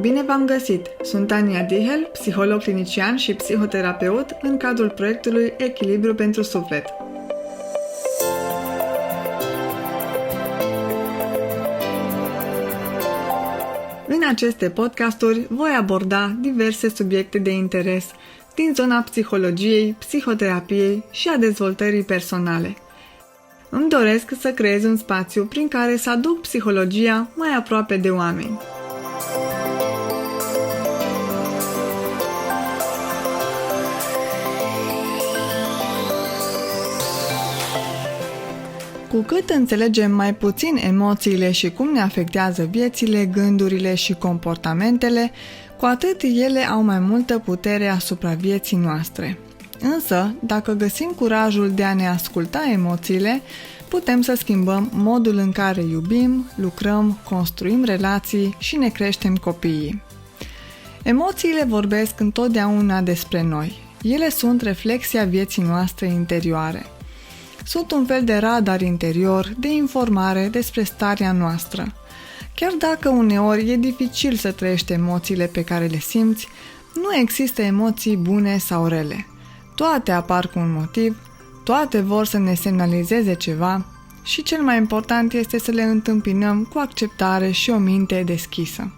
Bine v-am găsit! Sunt Ania Dihel, psiholog clinician și psihoterapeut în cadrul proiectului Echilibru pentru Suflet. În aceste podcasturi voi aborda diverse subiecte de interes din zona psihologiei, psihoterapiei și a dezvoltării personale. Îmi doresc să creez un spațiu prin care să aduc psihologia mai aproape de oameni. Cu cât înțelegem mai puțin emoțiile și cum ne afectează viețile, gândurile și comportamentele, cu atât ele au mai multă putere asupra vieții noastre. Însă, dacă găsim curajul de a ne asculta emoțiile, putem să schimbăm modul în care iubim, lucrăm, construim relații și ne creștem copiii. Emoțiile vorbesc întotdeauna despre noi. Ele sunt reflexia vieții noastre interioare. Sunt un fel de radar interior de informare despre starea noastră. Chiar dacă uneori e dificil să trăiești emoțiile pe care le simți, nu există emoții bune sau rele. Toate apar cu un motiv, toate vor să ne semnalizeze ceva și cel mai important este să le întâmpinăm cu acceptare și o minte deschisă.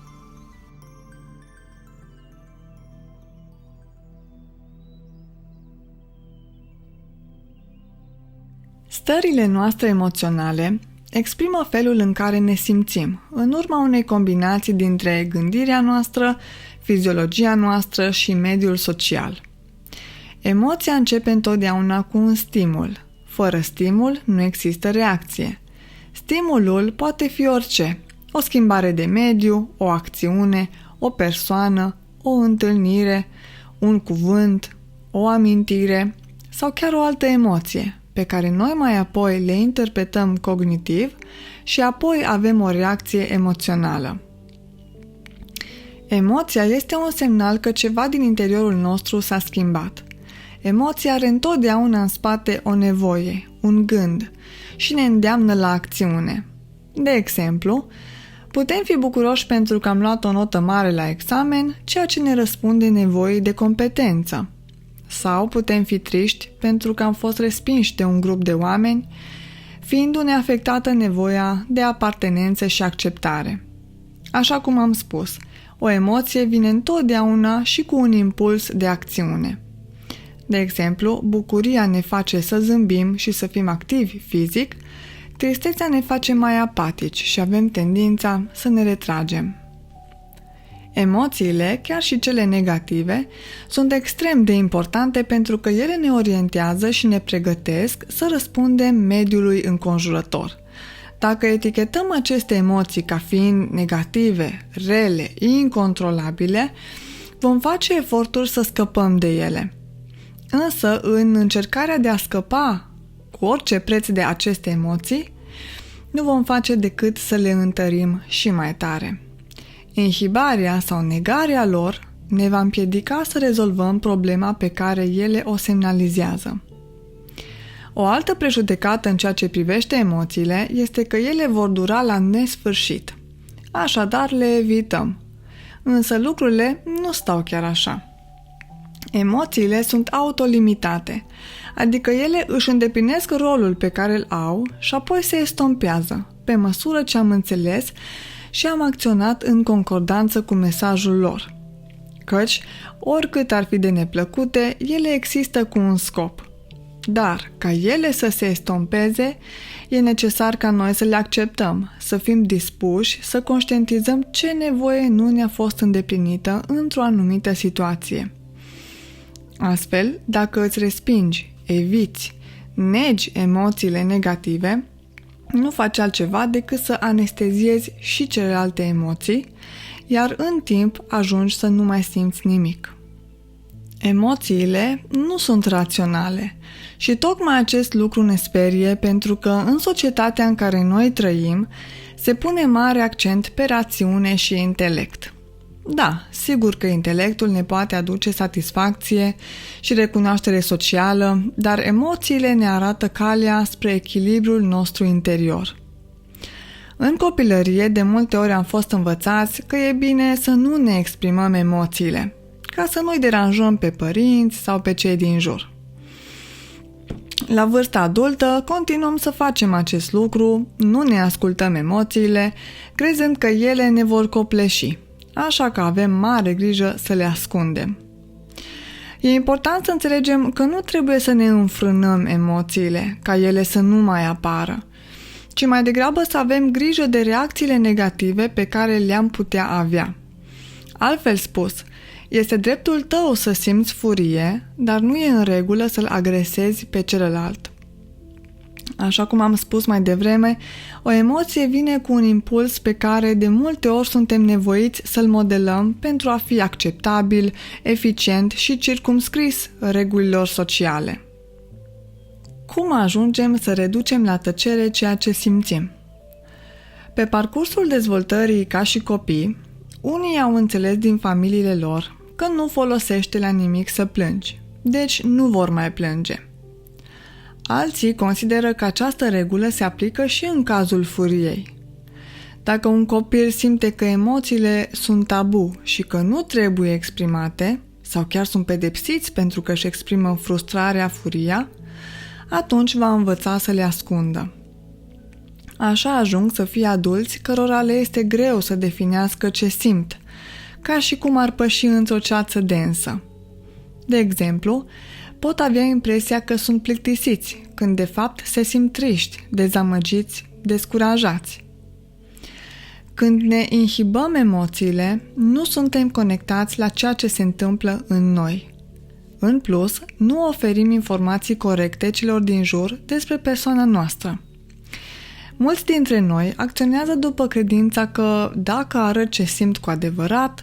Stările noastre emoționale exprimă felul în care ne simțim, în urma unei combinații dintre gândirea noastră, fiziologia noastră și mediul social. Emoția începe întotdeauna cu un stimul. Fără stimul nu există reacție. Stimulul poate fi orice: o schimbare de mediu, o acțiune, o persoană, o întâlnire, un cuvânt, o amintire sau chiar o altă emoție, pe care noi mai apoi le interpretăm cognitiv și apoi avem o reacție emoțională. Emoția este un semnal că ceva din interiorul nostru s-a schimbat. Emoția are întotdeauna în spate o nevoie, un gând și ne îndeamnă la acțiune. De exemplu, putem fi bucuroși pentru că am luat o notă mare la examen, ceea ce ne răspunde nevoii de competență. Sau putem fi triști pentru că am fost respinși de un grup de oameni, fiindu-ne afectată nevoia de apartenență și acceptare. Așa cum am spus, o emoție vine întotdeauna și cu un impuls de acțiune. De exemplu, bucuria ne face să zâmbim și să fim activi fizic, tristețea ne face mai apatici și avem tendința să ne retragem. Emoțiile, chiar și cele negative, sunt extrem de importante pentru că ele ne orientează și ne pregătesc să răspundem mediului înconjurător. Dacă etichetăm aceste emoții ca fiind negative, rele, incontrolabile, vom face eforturi să scăpăm de ele. Însă, în încercarea de a scăpa cu orice preț de aceste emoții, nu vom face decât să le întărim și mai tare. Inhibarea sau negarea lor ne va împiedica să rezolvăm problema pe care ele o semnalizează. O altă prejudecată în ceea ce privește emoțiile este că ele vor dura la nesfârșit. Așadar le evităm. Însă lucrurile nu stau chiar așa. Emoțiile sunt autolimitate, adică ele își îndeplinesc rolul pe care îl au și apoi se estompează, pe măsură ce am înțeles și am acționat în concordanță cu mesajul lor. Căci, oricât ar fi de neplăcute, ele există cu un scop. Dar, ca ele să se estompeze, e necesar ca noi să le acceptăm, să fim dispuși să conștientizăm ce nevoie nu ne-a fost îndeplinită într-o anumită situație. Astfel, dacă îți respingi, eviți, negi emoțiile negative, nu faci altceva decât să anesteziezi și celelalte emoții, iar în timp ajungi să nu mai simți nimic. Emoțiile nu sunt raționale și tocmai acest lucru ne sperie pentru că în societatea în care noi trăim se pune mare accent pe rațiune și intelect. Da, sigur că intelectul ne poate aduce satisfacție și recunoaștere socială, dar emoțiile ne arată calea spre echilibrul nostru interior. În copilărie, de multe ori am fost învățați că e bine să nu ne exprimăm emoțiile, ca să nu-i deranjăm pe părinți sau pe cei din jur. La vârsta adultă, continuăm să facem acest lucru, nu ne ascultăm emoțiile, crezând că ele ne vor copleși, așa că avem mare grijă să le ascundem. E important să înțelegem că nu trebuie să ne înfrânăm emoțiile, ca ele să nu mai apară, ci mai degrabă să avem grijă de reacțiile negative pe care le-am putea avea. Altfel spus, este dreptul tău să simți furie, dar nu e în regulă să-l agresezi pe celălalt. Așa cum am spus mai devreme, o emoție vine cu un impuls pe care de multe ori suntem nevoiți să-l modelăm pentru a fi acceptabil, eficient și circumscris regulilor sociale. Cum ajungem să reducem la tăcere ceea ce simțim? Pe parcursul dezvoltării ca și copii, unii au înțeles din familiile lor că nu folosește la nimic să plângi, deci nu vor mai plânge. Alții consideră că această regulă se aplică și în cazul furiei. Dacă un copil simte că emoțiile sunt tabu și că nu trebuie exprimate, sau chiar sunt pedepsiți pentru că își exprimă frustrarea, furia, atunci va învăța să le ascundă. Așa ajung să fie adulți cărora le este greu să definească ce simt, ca și cum ar păși într-o ceață densă. De exemplu, pot avea impresia că sunt plictisiți, când de fapt se simt triști, dezamăgiți, descurajați. Când ne inhibăm emoțiile, nu suntem conectați la ceea ce se întâmplă în noi. În plus, nu oferim informații corecte celor din jur despre persoana noastră. Mulți dintre noi acționează după credința că, dacă arăt ce simt cu adevărat,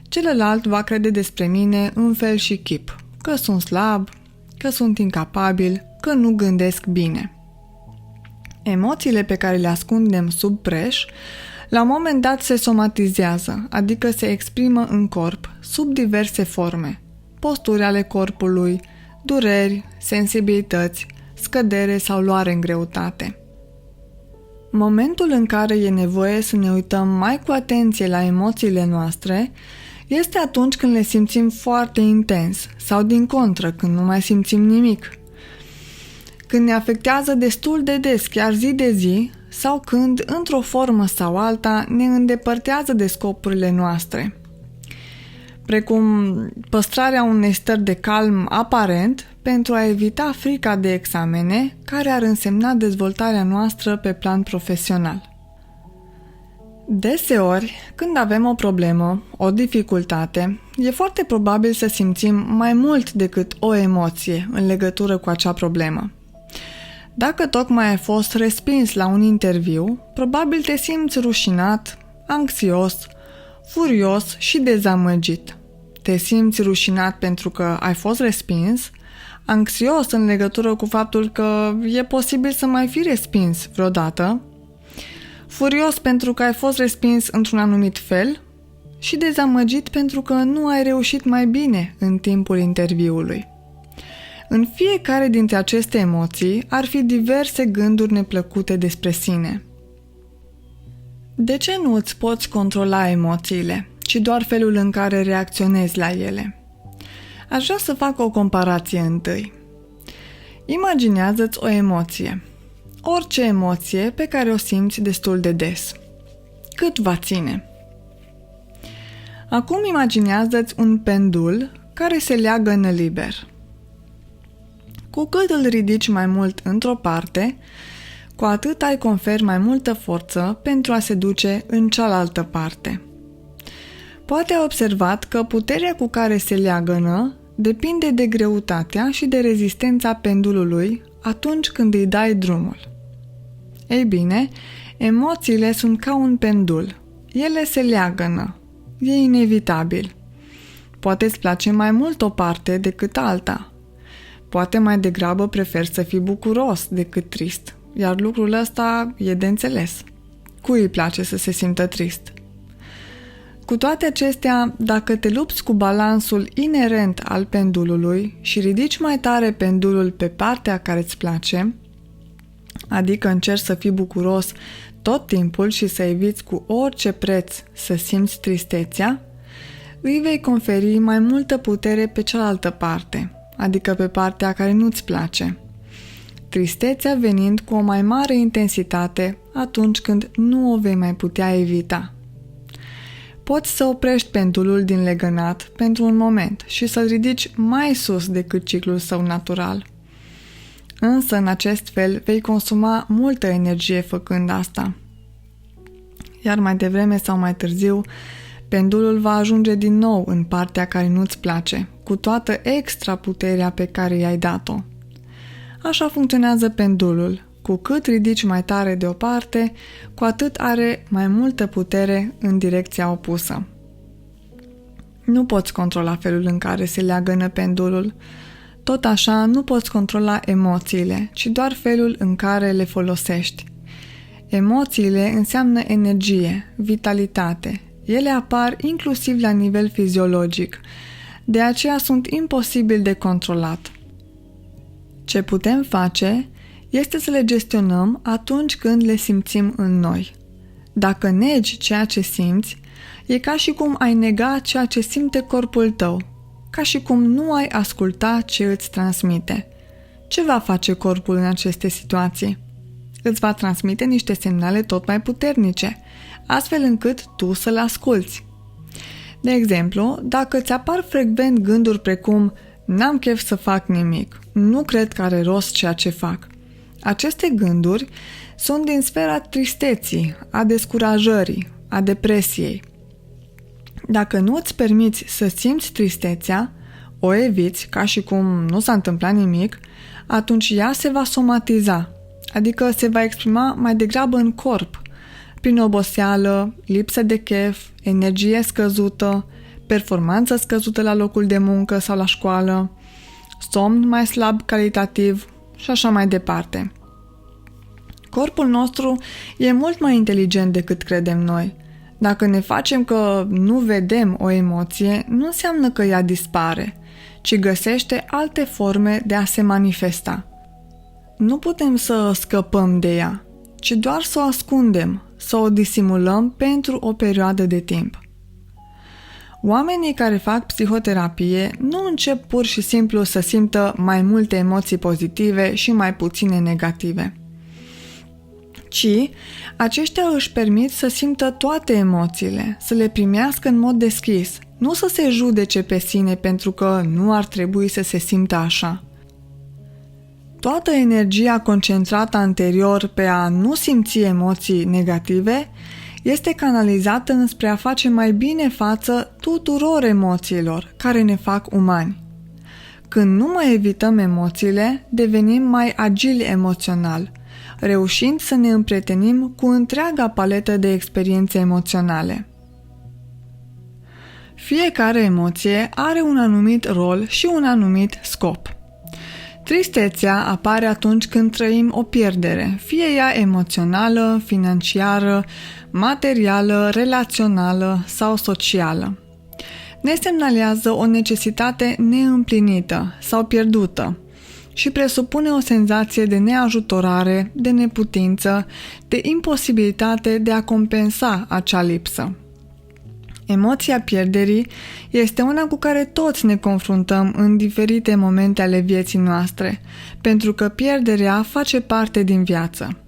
celălalt va crede despre mine în fel și chip, că sunt slab, că sunt incapabil, că nu gândesc bine. Emoțiile pe care le ascundem sub preș, la un moment dat se somatizează, adică se exprimă în corp, sub diverse forme, posturi ale corpului, dureri, sensibilități, scădere sau luare în greutate. Momentul în care e nevoie să ne uităm mai cu atenție la emoțiile noastre este atunci când le simțim foarte intens sau din contră când nu mai simțim nimic. Când ne afectează destul de des, chiar zi de zi, sau când, într-o formă sau alta, ne îndepărtează de scopurile noastre. Precum păstrarea unei stări de calm aparent pentru a evita frica de examene, care ar însemna dezvoltarea noastră pe plan profesional. Deseori, când avem o problemă, o dificultate, e foarte probabil să simțim mai mult decât o emoție în legătură cu acea problemă. Dacă tocmai ai fost respins la un interviu, probabil te simți rușinat, anxios, furios și dezamăgit. Te simți rușinat pentru că ai fost respins, anxios în legătură cu faptul că e posibil să mai fi respins vreodată, furios pentru că ai fost respins într-un anumit fel și dezamăgit pentru că nu ai reușit mai bine în timpul interviului. În fiecare dintre aceste emoții ar fi diverse gânduri neplăcute despre sine. De ce nu îți poți controla emoțiile, ci doar felul în care reacționezi la ele? Aș vrea să fac o comparație întâi. Imaginează-ți o emoție. Orice emoție pe care o simți destul de des. Cât va ține? Acum imaginează-ți un pendul care se leagă liber. Cu cât îl ridici mai mult într-o parte, cu atât ai conferi mai multă forță pentru a se duce în cealaltă parte. Poate ai observat că puterea cu care se leagănă depinde de greutatea și de rezistența pendulului atunci când îi dai drumul. Ei bine, emoțiile sunt ca un pendul. Ele se leagănă. E inevitabil. Poate îți place mai mult o parte decât alta. Poate mai degrabă preferi să fii bucuros decât trist, iar lucrul ăsta e de înțeles. Cui îi place să se simtă trist? Cu toate acestea, dacă te lupți cu balansul inerent al pendulului și ridici mai tare pendulul pe partea care îți place, adică încerci să fii bucuros tot timpul și să eviți cu orice preț să simți tristețea, îi vei conferi mai multă putere pe cealaltă parte, adică pe partea care nu-ți place. Tristețea venind cu o mai mare intensitate atunci când nu o vei mai putea evita. Poți să oprești pendulul din legănat pentru un moment și să-l ridici mai sus decât ciclul său natural. Însă, în acest fel, vei consuma multă energie făcând asta. Iar mai devreme sau mai târziu, pendulul va ajunge din nou în partea care nu-ți place, cu toată extra puterea pe care i-ai dat-o. Așa funcționează pendulul. Cu cât ridici mai tare de o parte, cu atât are mai multă putere în direcția opusă. Nu poți controla felul în care se leagănă pendulul. Tot așa, nu poți controla emoțiile, ci doar felul în care le folosești. Emoțiile înseamnă energie, vitalitate. Ele apar inclusiv la nivel fiziologic. De aceea sunt imposibil de controlat. Ce putem face este să le gestionăm atunci când le simțim în noi. Dacă negi ceea ce simți, e ca și cum ai nega ceea ce simte corpul tău, ca și cum nu ai asculta ce îți transmite. Ce va face corpul în aceste situații? Îți va transmite niște semnale tot mai puternice, astfel încât tu să-l asculți. De exemplu, dacă ți apar frecvent gânduri precum "n-am chef să fac nimic", "nu cred că are rost ceea ce fac", aceste gânduri sunt din sfera tristeții, a descurajării, a depresiei. Dacă nu îți permiți să simți tristețea, o eviți ca și cum nu s-a întâmplat nimic, atunci ea se va somatiza, adică se va exprima mai degrabă în corp, prin oboseală, lipsă de chef, energie scăzută, performanță scăzută la locul de muncă sau la școală, somn mai slab calitativ și așa mai departe. Corpul nostru e mult mai inteligent decât credem noi. Dacă ne facem că nu vedem o emoție, nu înseamnă că ea dispare, ci găsește alte forme de a se manifesta. Nu putem să scăpăm de ea, ci doar să o ascundem, să o disimulăm pentru o perioadă de timp. Oamenii care fac psihoterapie nu încep pur și simplu să simtă mai multe emoții pozitive și mai puține negative, ci aceștia își permit să simtă toate emoțiile, să le primească în mod deschis, nu să se judece pe sine pentru că nu ar trebui să se simtă așa. Toată energia concentrată anterior pe a nu simți emoții negative este canalizată înspre a face mai bine față tuturor emoțiilor care ne fac umani. Când nu mai evităm emoțiile, devenim mai agili emoțional, reușind să ne împrietenim cu întreaga paletă de experiențe emoționale. Fiecare emoție are un anumit rol și un anumit scop. Tristețea apare atunci când trăim o pierdere, fie ea emoțională, financiară, materială, relațională sau socială. Ne semnalează o necesitate neîmplinită sau pierdută și presupune o senzație de neajutorare, de neputință, de imposibilitate de a compensa acea lipsă. Emoția pierderii este una cu care toți ne confruntăm în diferite momente ale vieții noastre, pentru că pierderea face parte din viață.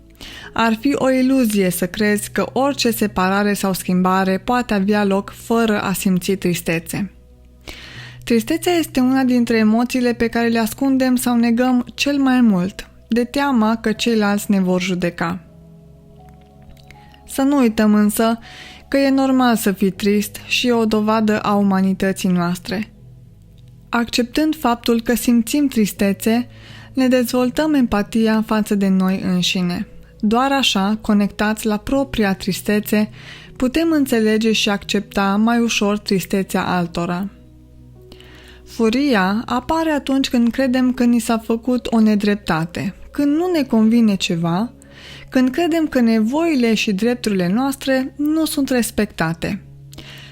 Ar fi o iluzie să crezi că orice separare sau schimbare poate avea loc fără a simți tristețe. Tristețea este una dintre emoțiile pe care le ascundem sau negăm cel mai mult, de teama că ceilalți ne vor judeca. Să nu uităm însă că e normal să fii trist și e o dovadă a umanității noastre. Acceptând faptul că simțim tristețe, ne dezvoltăm empatia față de noi înșine. Doar așa, conectați la propria tristețe, putem înțelege și accepta mai ușor tristețea altora. Furia apare atunci când credem că ni s-a făcut o nedreptate, când nu ne convine ceva, când credem că nevoile și drepturile noastre nu sunt respectate.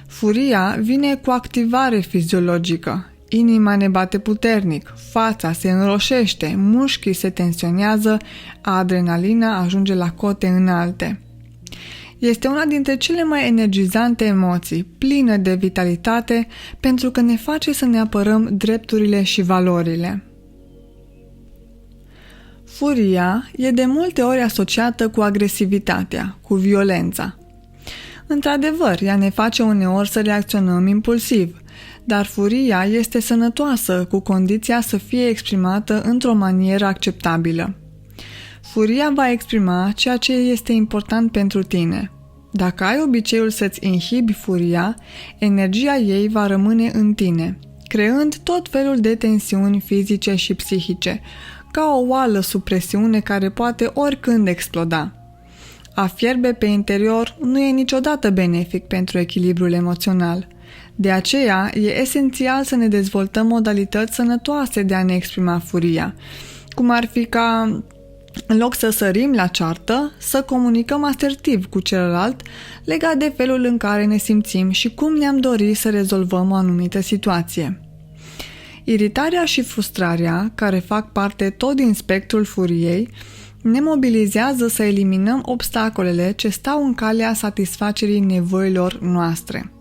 Furia vine cu activare fiziologică. Inima ne bate puternic, fața se înroșește, mușchii se tensionează, adrenalina ajunge la cote înalte. Este una dintre cele mai energizante emoții, plină de vitalitate, pentru că ne face să ne apărăm drepturile și valorile. Furia e de multe ori asociată cu agresivitatea, cu violența. Într-adevăr, ea ne face uneori să reacționăm impulsiv, dar furia este sănătoasă, cu condiția să fie exprimată într-o manieră acceptabilă. Furia va exprima ceea ce este important pentru tine. Dacă ai obiceiul să-ți inhibi furia, energia ei va rămâne în tine, creând tot felul de tensiuni fizice și psihice, ca o oală sub presiune care poate oricând exploda. A fierbe pe interior nu e niciodată benefic pentru echilibrul emoțional. De aceea, e esențial să ne dezvoltăm modalități sănătoase de a ne exprima furia, cum ar fi ca, în loc să sărim la ceartă, să comunicăm asertiv cu celălalt legat de felul în care ne simțim și cum ne-am dorit să rezolvăm o anumită situație. Iritarea și frustrarea, care fac parte tot din spectrul furiei, ne mobilizează să eliminăm obstacolele ce stau în calea satisfacerii nevoilor noastre.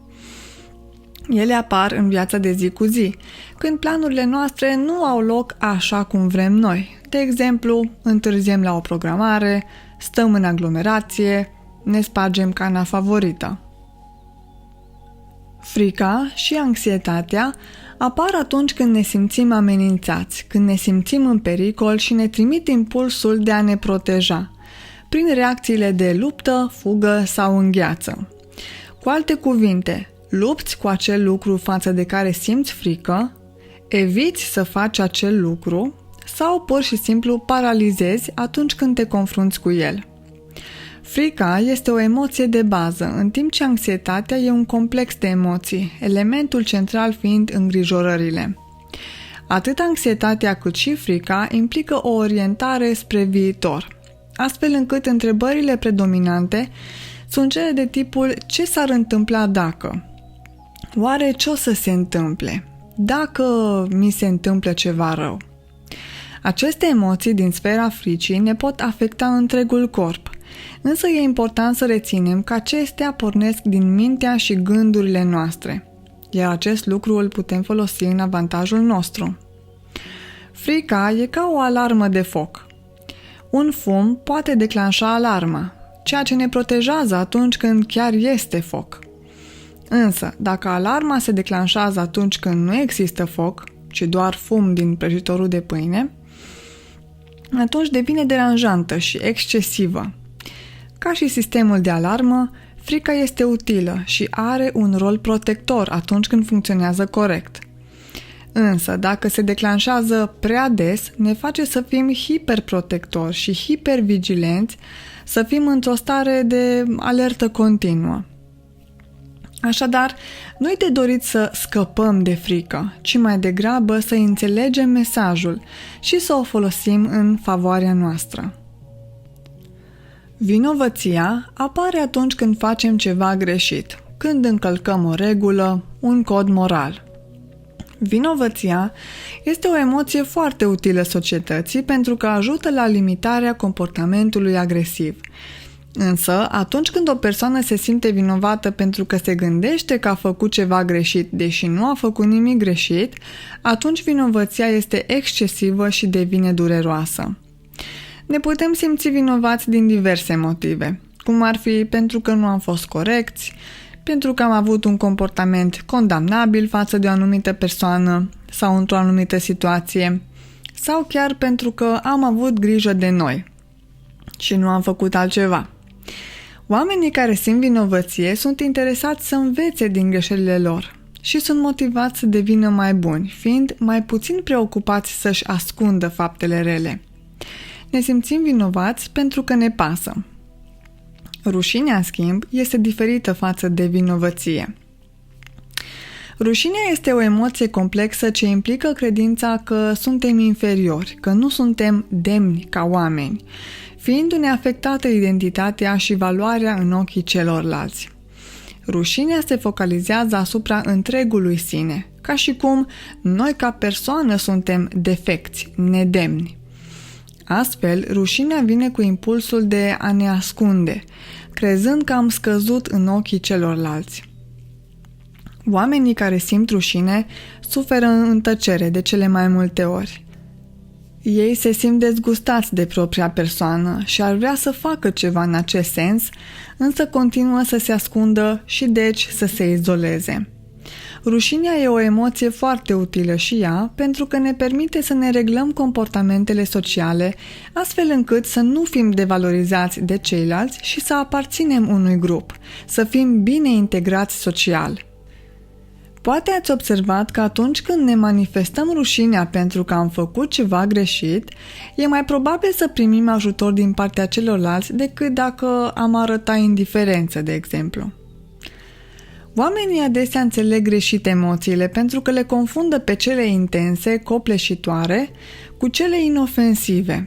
Ele apar în viața de zi cu zi, când planurile noastre nu au loc așa cum vrem noi. De exemplu, întârziem la o programare, stăm în aglomerație, ne spargem cana favorită. Frica și anxietatea apar atunci când ne simțim amenințați, când ne simțim în pericol și ne trimit impulsul de a ne proteja, prin reacțiile de luptă, fugă sau îngheață. Cu alte cuvinte, lupți cu acel lucru față de care simți frică, eviți să faci acel lucru sau pur și simplu paralizezi atunci când te confrunți cu el. Frica este o emoție de bază, în timp ce anxietatea e un complex de emoții, elementul central fiind îngrijorările. Atât anxietatea cât și frica implică o orientare spre viitor, astfel încât întrebările predominante sunt cele de tipul ce s-ar întâmpla dacă? Oare ce o să se întâmple? Dacă mi se întâmplă ceva rău? Aceste emoții din sfera fricii ne pot afecta întregul corp, însă e important să reținem că acestea pornesc din mintea și gândurile noastre, iar acest lucru îl putem folosi în avantajul nostru. Frica e ca o alarmă de foc. Un fum poate declanșa alarma, ceea ce ne protejează atunci când chiar este foc. Însă, dacă alarma se declanșează atunci când nu există foc, ci doar fum din prăjitorul de pâine, atunci devine deranjantă și excesivă. Ca și sistemul de alarmă, frica este utilă și are un rol protector atunci când funcționează corect. Însă, dacă se declanșează prea des, ne face să fim hiperprotectori și hipervigilenți, să fim într-o stare de alertă continuă. Așadar, nu-i de dorit să scăpăm de frică, ci mai degrabă să înțelegem mesajul și să o folosim în favoarea noastră. Vinovăția apare atunci când facem ceva greșit, când încălcăm o regulă, un cod moral. Vinovăția este o emoție foarte utilă societății pentru că ajută la limitarea comportamentului agresiv. Însă, atunci când o persoană se simte vinovată pentru că se gândește că a făcut ceva greșit, deși nu a făcut nimic greșit, atunci vinovăția este excesivă și devine dureroasă. Ne putem simți vinovați din diverse motive, cum ar fi pentru că nu am fost corecți, pentru că am avut un comportament condamnabil față de o anumită persoană sau într-o anumită situație, sau chiar pentru că am avut grijă de noi și nu am făcut altceva. Oamenii care simt vinovăție sunt interesați să învețe din greșelile lor și sunt motivați să devină mai buni, fiind mai puțin preocupați să-și ascundă faptele rele. Ne simțim vinovați pentru că ne pasă. Rușinea, în schimb, este diferită față de vinovăție. Rușinea este o emoție complexă ce implică credința că suntem inferiori, că nu suntem demni ca oameni, fiindu-ne afectată identitatea și valoarea în ochii celorlalți. Rușinea se focalizează asupra întregului sine, ca și cum noi ca persoană suntem defecți, nedemni. Astfel, rușinea vine cu impulsul de a ne ascunde, crezând că am scăzut în ochii celorlalți. Oamenii care simt rușine suferă în tăcere de cele mai multe ori. Ei se simt dezgustați de propria persoană și ar vrea să facă ceva în acest sens, însă continuă să se ascundă și deci să se izoleze. Rușinea e o emoție foarte utilă și ea, pentru că ne permite să ne reglăm comportamentele sociale, astfel încât să nu fim devalorizați de ceilalți și să aparținem unui grup, să fim bine integrați social. Poate ați observat că atunci când ne manifestăm rușinea pentru că am făcut ceva greșit, e mai probabil să primim ajutor din partea celorlalți decât dacă am arăta indiferență, de exemplu. Oamenii adesea înțeleg greșit emoțiile pentru că le confundă pe cele intense, copleșitoare, cu cele inofensive.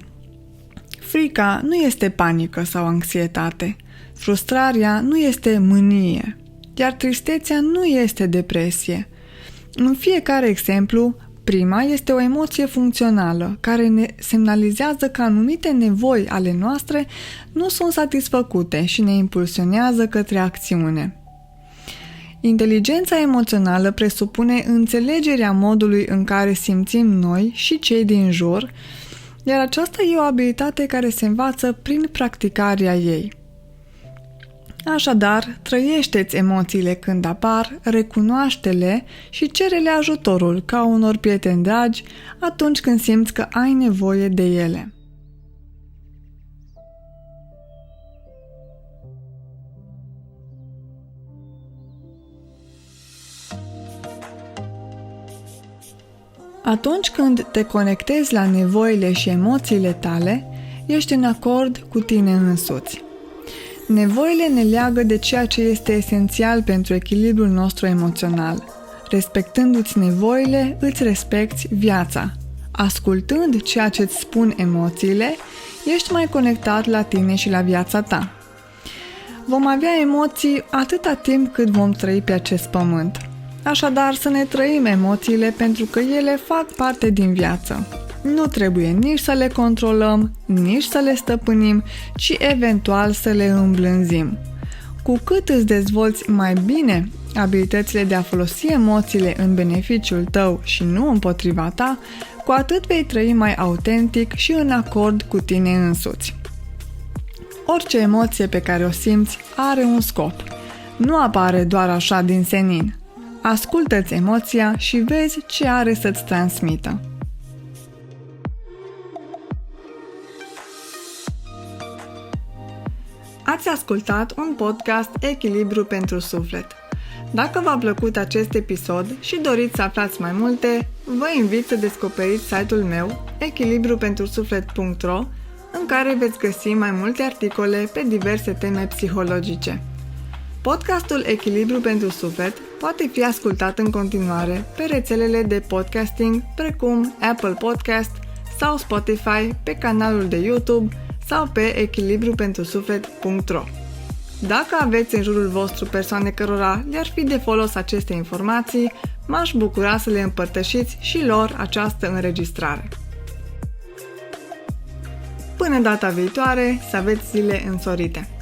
Frica nu este panică sau anxietate, frustrarea nu este mânie, iar tristețea nu este depresie. În fiecare exemplu, prima este o emoție funcțională care ne semnalizează că anumite nevoi ale noastre nu sunt satisfăcute și ne impulsionează către acțiune. Inteligența emoțională presupune înțelegerea modului în care simțim noi și cei din jur, iar aceasta e o abilitate care se învață prin practicarea ei. Așadar, trăiește-ți emoțiile când apar, recunoaște-le și cere-le ajutorul ca unor prieteni dragi atunci când simți că ai nevoie de ele. Atunci când te conectezi la nevoile și emoțiile tale, ești în acord cu tine însuți. Nevoile ne leagă de ceea ce este esențial pentru echilibrul nostru emoțional. Respectându-ți nevoile, îți respecti viața. Ascultând ceea ce îți spun emoțiile, ești mai conectat la tine și la viața ta. Vom avea emoții atâta timp cât vom trăi pe acest pământ. Așadar, să ne trăim emoțiile pentru că ele fac parte din viață. Nu trebuie nici să le controlăm, nici să le stăpânim, ci eventual să le îmblânzim. Cu cât îți dezvolți mai bine abilitățile de a folosi emoțiile în beneficiul tău și nu împotriva ta, cu atât vei trăi mai autentic și în acord cu tine însuți. Orice emoție pe care o simți are un scop. Nu apare doar așa din senin. Ascultă-ți emoția și vezi ce are să-ți transmită. Ați ascultat un podcast Echilibru pentru Suflet. Dacă v-a plăcut acest episod și doriți să aflați mai multe, vă invit să descoperiți site-ul meu echilibrupentrusuflet.ro, în care veți găsi mai multe articole pe diverse teme psihologice. Podcastul Echilibru pentru Suflet poate fi ascultat în continuare pe rețelele de podcasting precum Apple Podcast sau Spotify, pe canalul de YouTube sau pe echilibrupentrusuflet.ro. Dacă aveți în jurul vostru persoane cărora le-ar fi de folos aceste informații, m-aș bucura să le împărtășiți și lor această înregistrare. Până data viitoare, să aveți zile însorite!